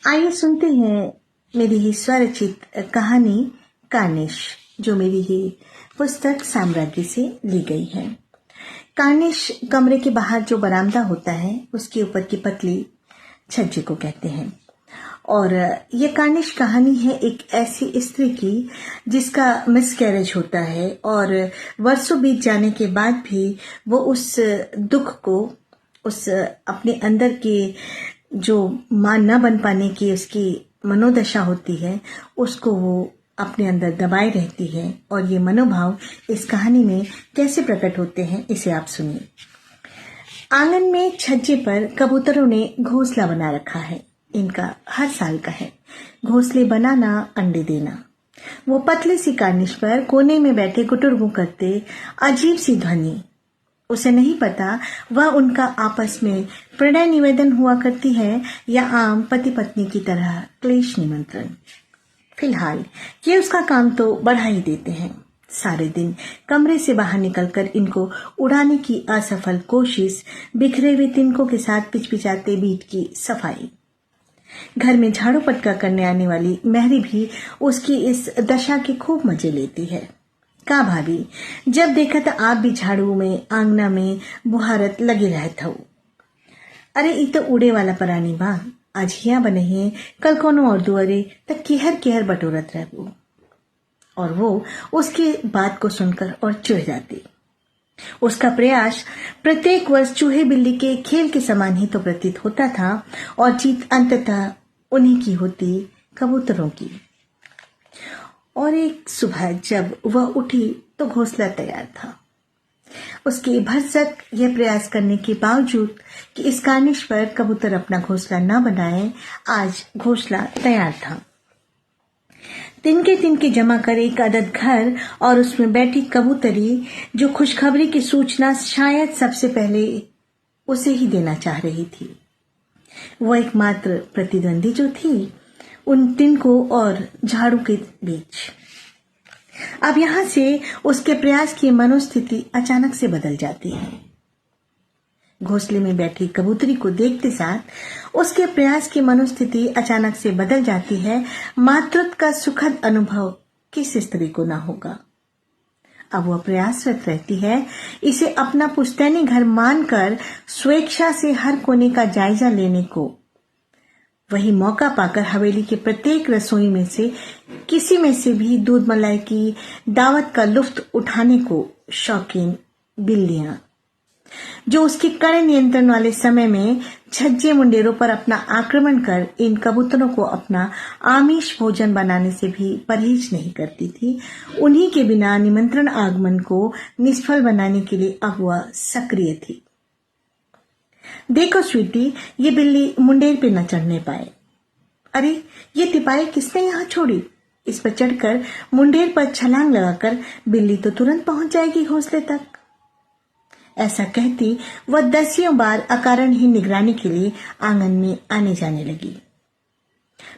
आइए सुनते हैं मेरी ही स्वरचित कहानी कार्निश, जो मेरी ही पुस्तक साम्राज्य से ली गई है। कार्निश कमरे के बाहर जो बरामदा होता है उसके ऊपर की पतली छज्जे को कहते हैं। और ये कार्निश कहानी है एक ऐसी स्त्री की जिसका मिसकैरेज होता है और वर्षों बीत जाने के बाद भी वो उस दुख को, उस अपने अंदर के जो मां न बन पाने की उसकी मनोदशा होती है, उसको वो अपने अंदर दबाए रहती है। और ये मनोभाव इस कहानी में कैसे प्रकट होते हैं, इसे आप सुनिए। आंगन में छज्जे पर कबूतरों ने घोंसला बना रखा है। इनका हर साल का है, घोंसले बनाना, अंडे देना। वो पतली सी कार्निश पर कोने में बैठे गुटुरगू करते अजीब सी ध्वनि, उसे नहीं पता वह उनका आपस में प्रणय निवेदन हुआ करती है या आम पति पत्नी की तरह क्लेश निमंत्रण। फिलहाल ये उसका काम तो बढ़ा ही देते हैं। सारे दिन कमरे से बाहर निकलकर इनको उड़ाने की असफल कोशिश, बिखरे हुए तिनकों के साथ पिचपिचाते बीट की सफाई। घर में झाड़ू पटका करने आने वाली महरी भी उसकी इस दशा के खूब मजे लेती है। का भाभी, जब देखा तो आप भी झाड़ू में, आंगना में बुहारत लगे रहत हो। अरे ई तो उड़े वाला प्राणी बा, आज हिया बने हैं, कल कोनो और दुआरे तक केहर केहर बटोरत रहबो। और वो उसकी बात को सुनकर और चिढ़ जाती। उसका प्रयास प्रत्येक वर्ष चूहे बिल्ली के खेल के समान ही तो प्रतीत होता था और जीत अंततः उन्हीं की होती, कबूतरों की। और एक सुबह जब वह उठी तो घोंसला तैयार था। उसके भरसक यह प्रयास करने के बावजूद कि इस कार्निश पर कबूतर अपना घोंसला न बनाए, आज घोंसला तैयार था। तिनके तिनके जमा कर एक अदद घर और उसमें बैठी कबूतरी, जो खुशखबरी की सूचना शायद सबसे पहले उसे ही देना चाह रही थी। वो एकमात्र प्रतिद्वंदी जो थी उन तिनकों और झाड़ू के बीच। अब यहां से उसके प्रयास की मनोस्थिति अचानक से बदल जाती है। घोंसले में बैठी कबूतरी को देखते साथ उसके प्रयास की मनोस्थिति अचानक से बदल जाती है। मातृत्व का सुखद अनुभव किस स्त्री को ना होगा। अब वह प्रयासरत रहती है, इसे अपना पुश्तैनी घर मानकर स्वेच्छा से हर कोने का जायजा लेने को। वही मौका पाकर हवेली के प्रत्येक रसोई में से किसी में से भी दूध मलाई की दावत का लुफ्त उठाने को शौकीन बिल्लियां, जो उसके कड़े नियंत्रण वाले समय में छज्जे मुंडेरों पर अपना आक्रमण कर इन कबूतरों को अपना आमिष भोजन बनाने से भी परहेज नहीं करती थी, उन्हीं के बिना निमंत्रण आगमन को निष्फल बनाने के लिए अब वह सक्रिय थी। देखो स्वीटी, ये बिल्ली मुंडेर पे न चढ़ने पाए। अरे ये तिपाई किसने यहाँ छोड़ी? इस पर चढ़कर मुंडेर पर छलांग लगाकर बिल्ली तो तुरंत पहुंच जाएगी घोंसले तक। ऐसा कहती वह दसियों बार अकारण ही निगरानी के लिए आंगन में आने जाने लगी।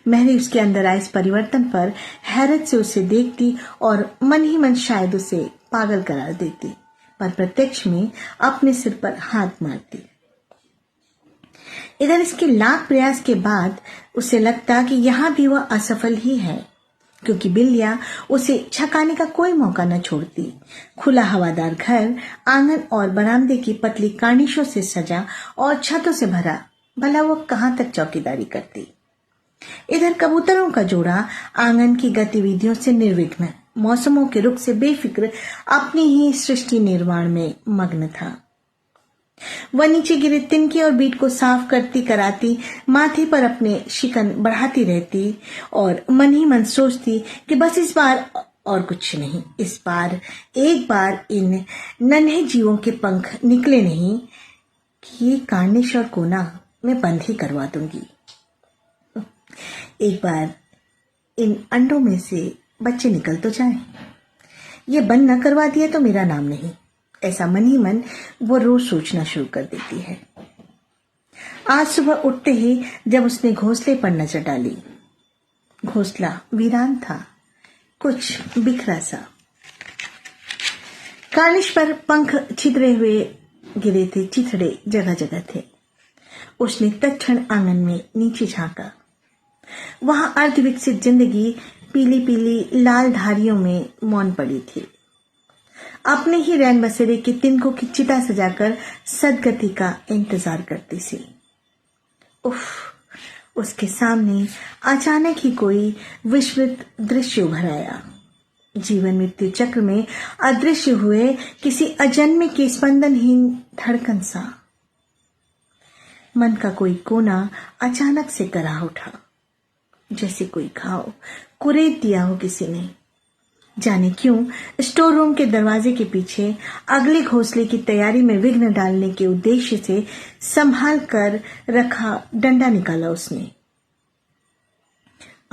महरी उसके अंदर आए इस परिवर्तन पर हैरत से उसे देखती और मन ही मन शायद उसे पागल करार देती, पर प्रत्यक्ष में अपने सिर पर हाथ मारती। इधर इसके लाख प्रयास के बाद उसे लगता कि यहां भी वह असफल ही है, क्योंकि बिल्लियां उसे छकाने का कोई मौका न छोड़ती। खुला हवादार घर, आंगन और बरामदे की पतली कार्निशों से सजा और छतों से भरा, भला वो कहां तक चौकीदारी करती। इधर कबूतरों का जोड़ा आंगन की गतिविधियों से निर्विघ्न, मौसमों के रुख से बेफिक्र अपनी ही सृष्टि निर्माण में मग्न था। वह नीचे गिरे तिनके और बीट को साफ करती कराती, माथे पर अपने शिकन बढ़ाती रहती और मन ही मन सोचती कि बस इस बार और कुछ नहीं, इस बार एक बार इन नन्हे जीवों के पंख निकले नहीं कि ये कार्निश और कोना मैं बंद ही करवा दूंगी। एक बार इन अंडों में से बच्चे निकल तो जाएं। ये बंद न करवा दिया तो मेरा नाम नहीं, ऐसा मन ही मन वो रोज सोचना शुरू कर देती है। आज सुबह उठते ही जब उसने घोंसले पर नजर डाली, घोंसला वीरान था, कुछ बिखरा सा। कार्निश पर पंख छितरे हुए गिरे थे, चिथड़े जगह जगह थे। उसने तत्क्षण आंगन में नीचे झांका। वहां अर्धविकसित जिंदगी पीली पीली लाल धारियों में मौन पड़ी थी। अपने ही रैन बसेरे के तिनकों की चिता सजाकर सदगति का इंतजार करती सी। उफ, उसके सामने अचानक ही कोई विस्मृत दृश्य उभर आया। जीवन मृत्यु चक्र में अदृश्य हुए किसी अजन्मे के स्पंदनहीन धड़कन सा। मन का कोई कोना अचानक से करा उठा, जैसे कोई घाव कुरेद दिया हो किसी ने। जाने क्यों स्टोर रूम के दरवाजे के पीछे अगले घोंसले की तैयारी में विघ्न डालने के उद्देश्य से संभाल कर रखा डंडा निकाला उसने।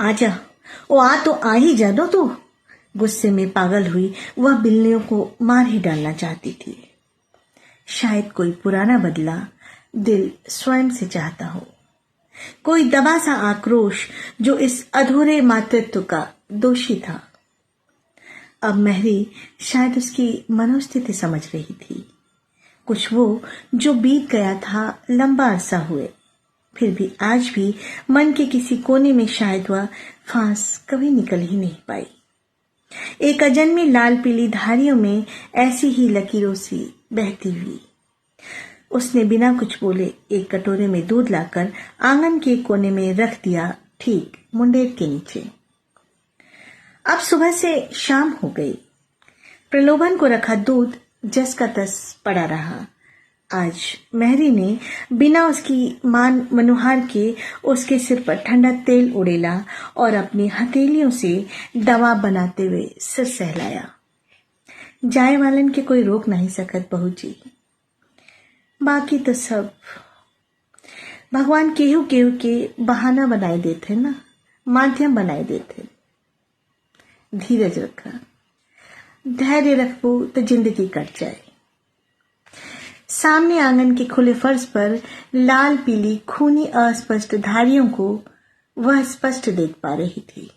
आजा, ओ आ तो आ ही जा दो तू। गुस्से में पागल हुई वह बिल्लियों को मार ही डालना चाहती थी। शायद कोई पुराना बदला दिल स्वयं से चाहता हो, कोई दबा सा आक्रोश जो इस अधूरे मातृत्व का दोषी था। अब महरी शायद उसकी मनोस्थिति समझ रही थी। कुछ वो जो बीत गया था लंबा अरसा हुए, फिर भी आज भी मन के किसी कोने में शायद वह फांस कभी निकल ही नहीं पाई। एक अजन्मी लाल पीली धारियों में ऐसी ही लकीरों सी बहती हुई। उसने बिना कुछ बोले एक कटोरे में दूध लाकर आंगन के कोने में रख दिया, ठीक मुंडेर के नीचे। अब सुबह से शाम हो गई। प्रलोभन को रखा दूध जस का तस पड़ा रहा। आज महरी ने बिना उसकी मान मनुहार के उसके सिर पर ठंडा तेल उड़ेला और अपनी हथेलियों से दवा बनाते हुए सिर सहलाया। जाए वालन के कोई रोक नहीं सकत बहू जी। बाकी तो सब भगवान केहू केहू के बहाना बनाए देते ना, माध्यम बनाए देते। धीरज रखा, धैर्य रखो तो जिंदगी कट जाए। सामने आंगन के खुले फर्श पर लाल पीली खूनी अस्पष्ट धारियों को वह स्पष्ट देख पा रही थी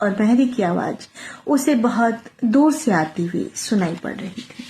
और महरी की आवाज उसे बहुत दूर से आती हुई सुनाई पड़ रही थी।